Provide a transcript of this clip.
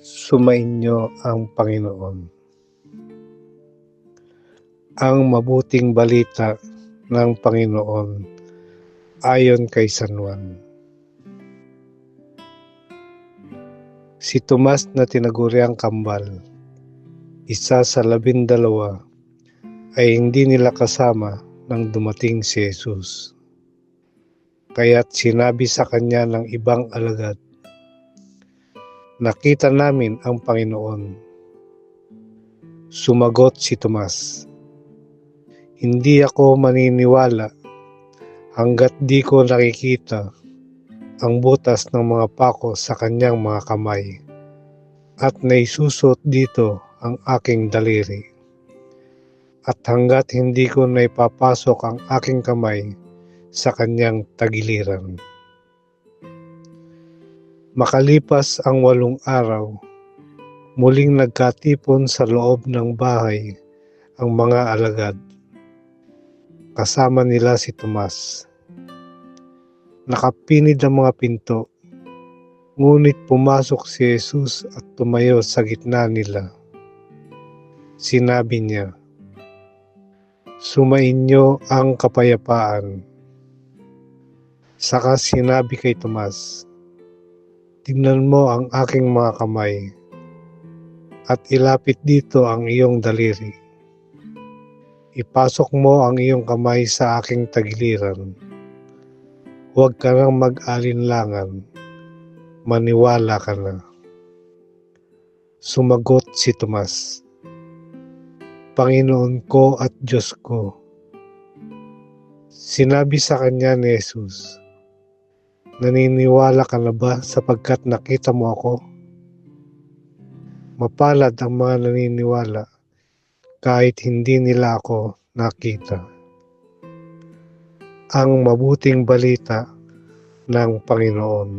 Sumainyo ang Panginoon. Ang mabuting balita ng Panginoon ayon kay San Juan. Si Tomas na tinaguriang kambal, isa sa 12, ay hindi nila kasama nang dumating si Jesus. Kaya't sinabi sa kanya ng ibang alagad, "Nakita namin ang Panginoon." Sumagot si Tomas, "Hindi ako maniniwala hangga't di ko nakikita ang butas ng mga pako sa kanyang mga kamay at naisusot dito ang aking daliri, at hangga't hindi ko naipapasok ang aking kamay sa kanyang tagiliran." Makalipas ang 8 araw, muling nagkatipon sa loob ng bahay ang mga alagad. Kasama nila si Tomas. Nakapinid ang mga pinto, ngunit pumasok si Jesus at tumayo sa gitna nila. Sinabi niya, "Sumainyo ang kapayapaan." Saka sinabi kay Tomas, "Tingnan mo ang aking mga kamay, at ilapit dito ang iyong daliri. Ipasok mo ang iyong kamay sa aking tagiliran. Huwag ka nang mag-alinlangan, maniwala ka na." Sumagot si Tomas, "Panginoon ko at Diyos ko." Sinabi sa kanya ni Jesus, "Naniniwala ka na ba sapagkat nakita mo ako? Mapalad ang mga naniniwala kahit hindi nila ako nakita." Ang mabuting balita ng Panginoon.